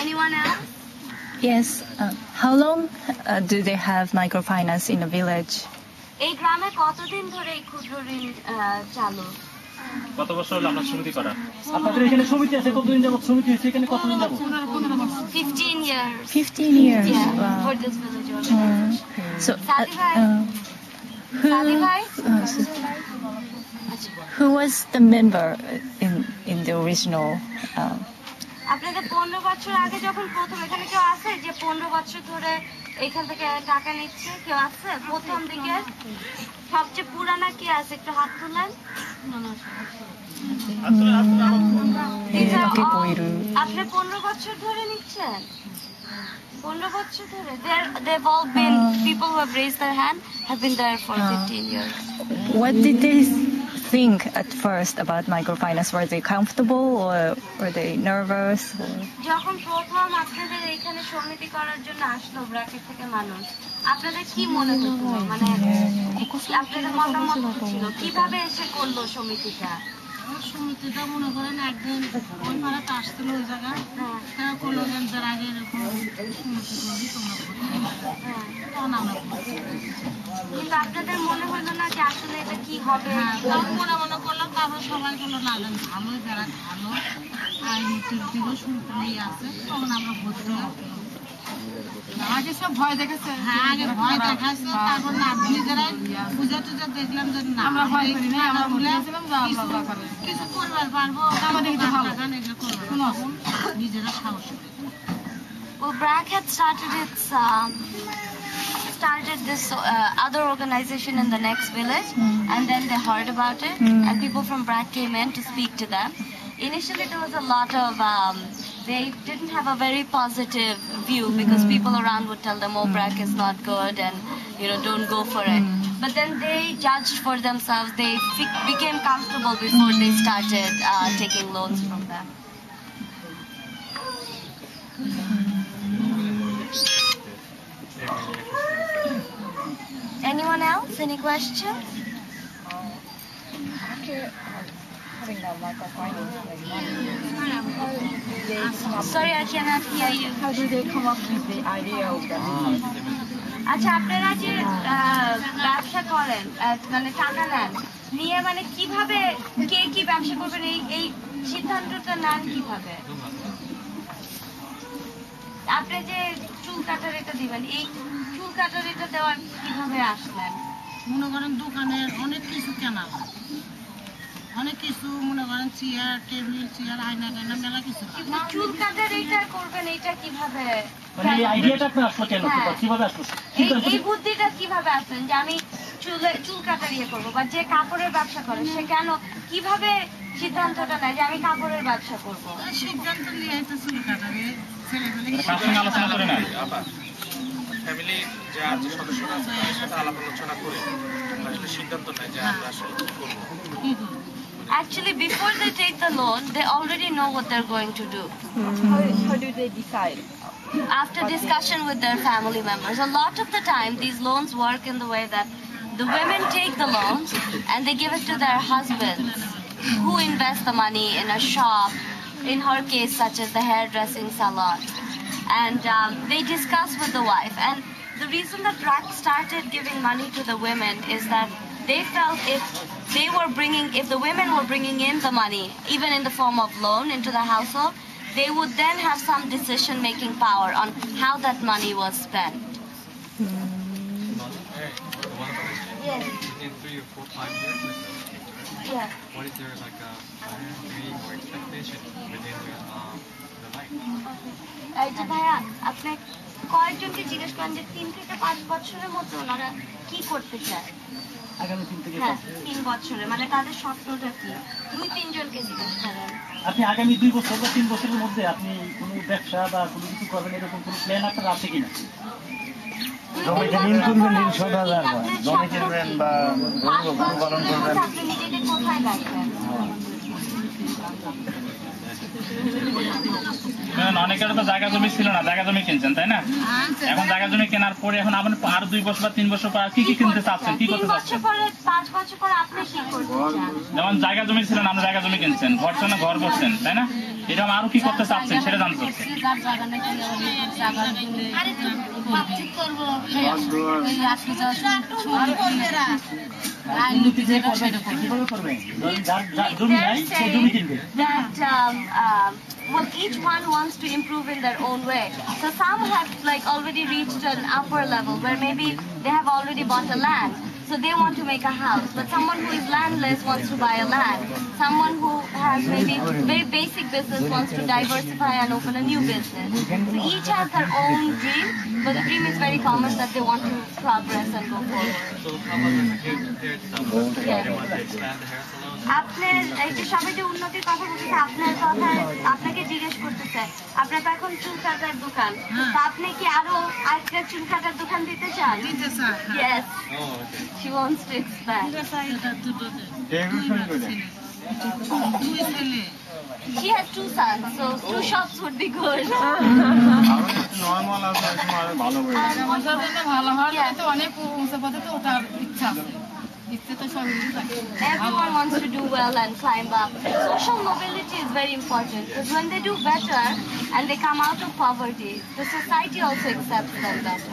Anyone else? Yes. How long do they have microfinance in the village? এই গ্রামে কতদিন ধরে এই ক্ষুদ্র ঋণ চালু? কত বছর হলো আপনার সমিতি করা? আপনাদের এখানে সমিতি আছে, কতদিন যাবত সমিতি হয়েছে এখানে? কতদিন যাবত? 15 years. 15 years. Yeah, Wow. for this village only. So, who was the member in the original? আপনাদের 15 বছর আগে যখন প্রথম এখানে কেউ আছে যে 15 বছর ধরে এখান থেকে টাকা নিচ্ছে? কেউ আছে প্রথম দিকে? সবচেয়ে পুরানা কি আছে? একটু হাত তুলেন। আপনি 15 বছর ধরে নিচ্ছেন? 15 বছর ধরে? They've all been, people who have raised their hand have been there for 15 years. What did they think at first about microfinance? Were they comfortable or were they nervous? যখন প্রথম আপনাদের এখানে সমিতি করার জন্য আসলো ব্র্যাকেট থেকে মানুষ, আপনাদের কি মনে হতো? মানে আপনাদের মতামত ছিল কিভাবে এসে করলো সমিতিটা? সমিতিটা মনে করেন একদিন ওই পাড়াতে আসছিল ওই জায়গায়, তারা কোনো জনদের আগে এরকম সমিতি করি তোমরা তখন আমরা কিন্তু আপনাদের মনে হলো না যে আসলে এটা কি হবে? মনে করলাম, তারপর সবাই বললো না ভালো, যারা ভালো আইনিটির দিকেও শুনতে আছে, তখন আমরা ভর্তি আগে সব ভয় দেখেছে। হ্যাঁ, আগে ভয় দেখাচ্ছে, তারপর না নিজেরাই পূজা টুজা দেখলাম যে না আমরা ভয় করি না, আমরা বলেছিলাম কিছু করবার পারবো, নিজেরা সাহস। Well, BRAC had started this other organization in the next village, and then they heard about it, and people from BRAC came in to speak to them. Initially, there was a lot of they didn't have a very positive view because people around would tell them, "Oh, BRAC is not good, and don't go for it." But then they judged for themselves. They became comfortable before they started taking loans from them. Anyone else? Any questions? Having that microfinance money, Sorry, I cannot hear you. how do they come up with the idea of that? আচ্ছা, আপনারা যে ব্যবসা করেন, মানে টাকা নেন, নিয়ে মানে কিভাবে কে কি ব্যবসা করবেন এই সিদ্ধান্তটা নেন কিভাবে? আপনি যে চুল কাটার এটা দিবেন, এই চুল কাটার এটা দেওয়ার কিভাবে আসলেন? মনে করেন দোকানের অনেক কিছু কেনা, অনেক কিছু মনে করেন চেয়ার টেবিল, চেয়ার আয়না টায়না মেলা কিছু। চুল কাটার এইটা করবেন, এইটা কিভাবে? এই আইডিয়াটা আপনার আসলো কেন? কিভাবে আসলো? এই বুদ্ধিটা কিভাবে আসলেন যে আমি চুল কাটার ইয়ে করবো, বা যে কাপড়ের ব্যবসা করে সে কেন কিভাবে সিদ্ধান্তটা নেয় যে আমি কাপড়ের ব্যবসা করবো? সিদ্ধান্ত নিয়ে চুল কাটারে ছেলেপেলে আলোচনা করে না, ফ্যামিলি যে আছে সদস্যরা আছে তাদের সাথে আলাপ আলোচনা করে আসলে সিদ্ধান্ত নেয় যে আমরা আসলে কি করব। Actually, before they take the loan, they already know what they're going to do. How do they decide? After discussion with their family members, a lot of the time these loans work in the way that the women take the loans and they give it to their husbands, who invest the money in a shop, in her case such as the hairdressing salon, and they discuss with the wife. And the reason that BRAC started giving money to the women is that they felt if the women were bringing in the money, even in the form of loan into the household, they would then have some decision-making power on how that money was spent. Yes. In 3 or 4, 5 years or so, Yeah. what is there like a dream or expectation within the life? এই যে ভাইয়া, আপনি কয়েকজনকে জিজ্ঞেস করেন যে 3 থেকে 5 বছরের মধ্যে ওনারা কি করতে চায়? আগামী 3 থেকে 3 বছরে, মানে তাদের স্বপ্নটা কি? 2-3 জনকে জিজ্ঞেস করেন। আপনি আগামী 2 বছর বা 3 বছরের মধ্যে আপনি কোনো ব্যবসা বা কোনো কিছু করবেন এরকম কোনো প্ল্যান আপনার আছে কিনা? জমিতে ঋণ তুলবেন, ঋণ শোধ জমি কিনবেন বা গরু পালন করবেন। আপনি নিজেকে কোথায় রাখবেন? অনেকের তো জায়গা জমি ছিল না, জায়গা জমি কিনছেন তাই না? এখন জায়গা জমি কেনার পরে এখন আপনি আর 2 বছর বা 3 বছর পর কি কি কিনতে চাচ্ছেন, কি করতে চাচ্ছেন? 5 বছর পর আপনি কি করতে চান? যেমন জায়গা জমি ছিল না, আপনি জায়গা জমি কিনছেন, ঘর ছিল না, ঘর করছেন তাই না? এরকম আরো কি করতে চাচ্ছেন সেটা জানতে চাচ্ছেন। যার জায়গা নাকি জায়গার জন্য করবো আসলে কিভাবে করবেন? যার জমি নাই সে জমি কিনবে। that well, each one wants to improve in their own way. So some have like already reached an upper level where maybe they have already bought a land. So they want to make a house. But someone who is landless wants to buy a land. Someone who has maybe very basic business wants to diversify and open a new business. So each has their own dream, but the dream is very common that they want to progress and go forward. So how about compared to someone they want to expand the hair salon? আপনার একটু সবাই যে উন্নতির কথা বলতেছে আপনার কথা আপনাকে জিজ্ঞেস করতেছে আপনার তো এখন চুল কাটার দোকান তো আপনি কি আরো আরেকটা চুল কাটার দোকান দিতে চান Yes. She wants to expand. She has 2 sons, so 2 shops would be good. Normal আছে আরো ভালো করে ভালো হয় তো অনেক উঁচু পথে তো ওটার ইচ্ছা আছে Everyone wants to do well and climb up. Social mobility is very important because when they do better and they come out of poverty, the society also accepts them better.